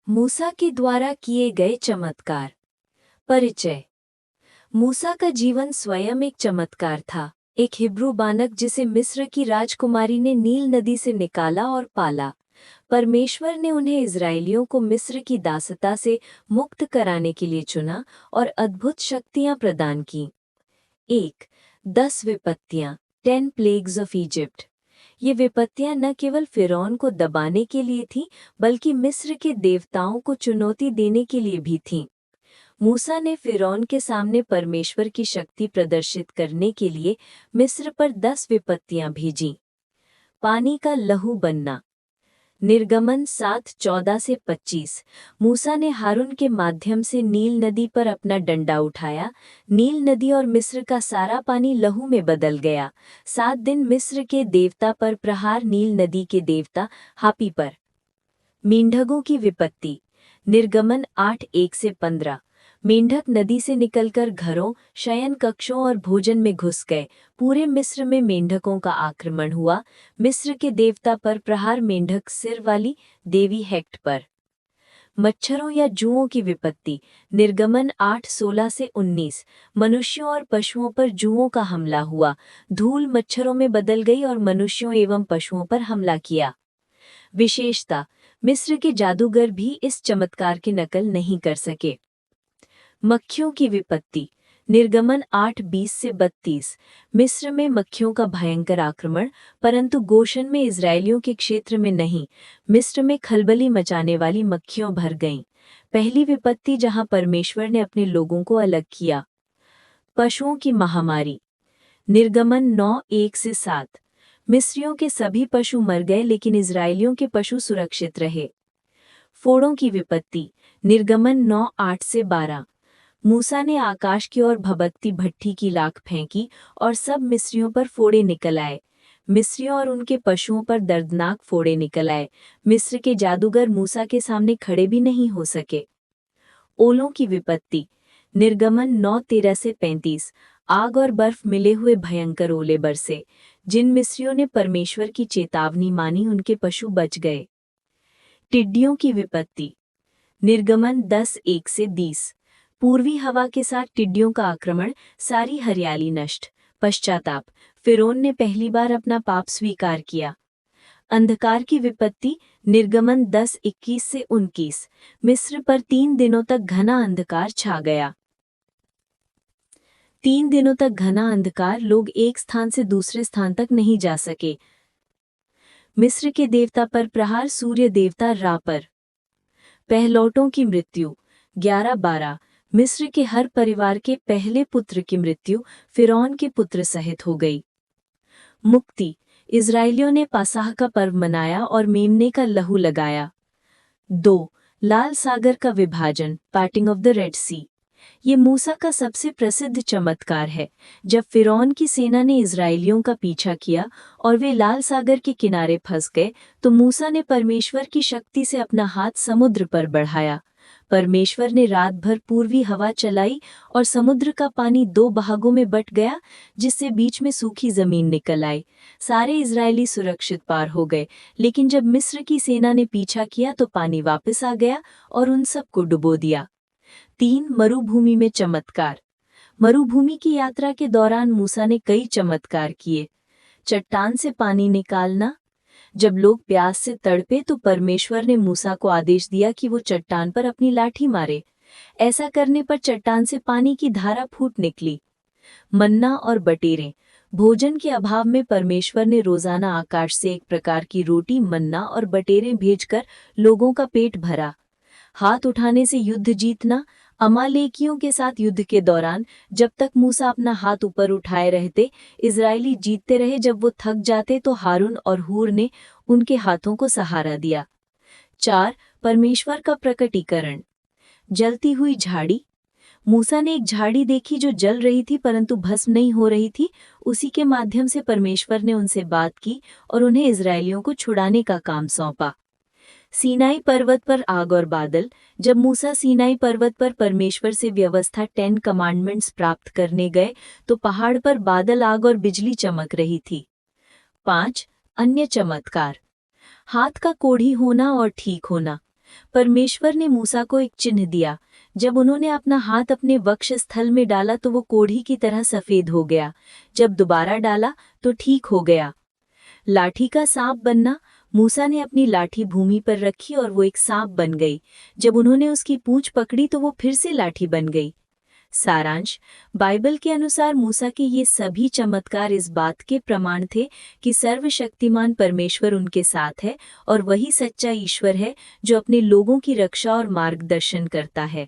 मूसा के द्वारा किए गए चमत्कार। परिचय। मूसा का जीवन स्वयं एक चमत्कार था। एक हिब्रू बालक जिसे मिस्र की राजकुमारी ने नील नदी से निकाला और पाला। परमेश्वर ने उन्हें इजरायलियों को मिस्र की दासता से मुक्त कराने के लिए चुना और अद्भुत शक्तियां प्रदान की। 1. 10 विपत्तियां 10 प्लेग्स ऑफ इजिप्ट। ये विपत्तियां न केवल फिरौन को दबाने के लिए थीं, बल्कि मिस्र के देवताओं को चुनौती देने के लिए भी थीं। मूसा ने फिरौन के सामने परमेश्वर की शक्ति प्रदर्शित करने के लिए मिस्र पर 10 विपत्तियां भेजीं। पानी का लहू बनना। निर्गमन 7:14-25। मूसा ने हारून के माध्यम से नील नदी पर अपना डंडा उठाया। नील नदी और मिस्र का सारा पानी लहू में बदल गया। 7 दिन मिस्र के देवता पर प्रहार, नील नदी के देवता हापी पर। मेंढकों की विपत्ति। निर्गमन 8:1-15। मेंढक नदी से निकलकर घरों, शयन कक्षों और भोजन में घुस गए। पूरे मिस्र में मेंढकों का आक्रमण हुआ। मिस्र के देवता पर प्रहार, मेंढक सिर वाली देवी हेक्ट पर। मच्छरों या जुओं की विपत्ति। निर्गमन 8:16-19। मनुष्यों और पशुओं पर जुओं का हमला हुआ। धूल मच्छरों में बदल गई और मनुष्यों एवं पशुओं पर हमला किया। विशेषता। मिस्र के जादूगर भी इस चमत्कार की नकल नहीं कर सके। मक्खियों की विपत्ति। निर्गमन 8:20-32। मिस्र में मक्खियों का भयंकर आक्रमण, परंतु गोशन में इजरायलियों के क्षेत्र में नहीं। मिस्र में खलबली मचाने वाली मक्खियों भर गईं। पहली विपत्ति जहां परमेश्वर ने अपने लोगों को अलग किया। पशुओं की महामारी। निर्गमन 9:1-7। मिस्रियों के सभी पशु मर गए, लेकिन इजरायलियों के पशु सुरक्षित रहे। फोड़ों की विपत्ति। निर्गमन 9:8-12। मूसा ने आकाश की ओर भभकती भट्ठी की लाख फेंकी और सब मिस्रियों पर फोड़े निकल आए। मिस्रियों और उनके पशुओं पर दर्दनाक फोड़े निकल आए। मिस्र के जादूगर मूसा के सामने खड़े भी नहीं हो सके। ओलों की विपत्ति। निर्गमन 9:13-35। आग और बर्फ मिले हुए भयंकर ओले बरसे। जिन मिस्रियों ने परमेश्वर की चेतावनी मानी, उनके पशु बच गए। टिड्डियों की विपत्ति। निर्गमन 10:1-20। पूर्वी हवा के साथ टिड्डियों का आक्रमण, सारी हरियाली नष्ट। पश्चाताप। फिरौन ने पहली बार अपना पाप स्वीकार किया। अंधकार की विपत्ति। निर्गमन 10:21-29। मिस्र पर 3 दिनों तक घना अंधकार छा गया। 3 दिनों तक घना अंधकार, लोग एक स्थान से दूसरे स्थान तक नहीं जा सके। मिस्र के देवता पर प्रहार, सूर्य देवता रा पर। पहलौठों की मृत्यु। 11-12। मिस्र के हर परिवार के पहले पुत्र की मृत्यु फिरौन के पुत्र सहित हो गई। मुक्ति। इजरायलियों ने पासाह का पर्व मनाया और मेमने का लहू लगाया। 2. लाल सागर का विभाजन, पार्टिंग ऑफ द रेड सी। ये मूसा का सबसे प्रसिद्ध चमत्कार है। जब फिरौन की सेना ने इजरायलियों का पीछा किया और वे लाल सागर के किनारे फंस गए, तो मूसा ने परमेश्वर की शक्ति से अपना हाथ समुद्र पर बढ़ाया। परमेश्वर ने रात भर पूर्वी हवा चलाई और समुद्र का पानी 2 भागों में बंट गया, जिससे बीच में सूखी जमीन निकल आई। सारे इजरायली सुरक्षित पार हो गए, लेकिन जब मिस्र की सेना ने पीछा किया तो पानी वापस आ गया और उन सबको डुबो दिया। 3. मरुभूमि में चमत्कार। मरुभूमि की यात्रा के दौरान मूसा ने कई चमत्कार किए। चट्टान से पानी निकालना। जब लोग प्यास से तड़पे तो परमेश्वर ने मूसा को आदेश दिया कि वो चट्टान पर अपनी लाठी मारे। ऐसा करने पर चट्टान से पानी की धारा फूट निकली। मन्ना और बटेरें। भोजन के अभाव में परमेश्वर ने रोजाना आकाश से एक प्रकार की रोटी, मन्ना और बटेरें भेजकर लोगों का पेट भरा। हाथ उठाने से युद्ध जीतना। अमालेकियों के साथ युद्ध के दौरान जब तक मूसा अपना हाथ ऊपर उठाए रहते, इजरायली जीतते रहे। जब वो थक जाते तो हारून और हूर ने उनके हाथों को सहारा दिया। 4. परमेश्वर का प्रकटीकरण। जलती हुई झाड़ी। मूसा ने एक झाड़ी देखी जो जल रही थी परंतु भस्म नहीं हो रही थी। उसी के माध्यम से परमेश्वर ने उनसे बात की और उन्हें इजरायलियों को छुड़ाने का काम सौंपा। सीनाई पर्वत पर आग और बादल। जब मूसा सीनाई पर्वत पर परमेश्वर से व्यवस्था 10 कमांडमेंट्स प्राप्त करने गए तो पहाड़ पर बादल, आग और बिजली चमक रही थी। 5. अन्य चमत्कार। हाथ का कोढ़ी होना और ठीक होना। परमेश्वर ने मूसा को एक चिन्ह दिया। जब उन्होंने अपना हाथ अपने वक्ष स्थल में डाला तो वो कोढ़ी की तरह सफेद हो गया। जब दोबारा डाला तो ठीक हो गया। लाठी का सांप बनना। मूसा ने अपनी लाठी भूमि पर रखी और वो एक सांप बन गई। जब उन्होंने उसकी पूंछ पकड़ी तो वो फिर से लाठी बन गई। सारांश, बाइबल के अनुसार मूसा के ये सभी चमत्कार इस बात के प्रमाण थे कि सर्वशक्तिमान परमेश्वर उनके साथ है और वही सच्चा ईश्वर है जो अपने लोगों की रक्षा और मार्गदर्शन करता है।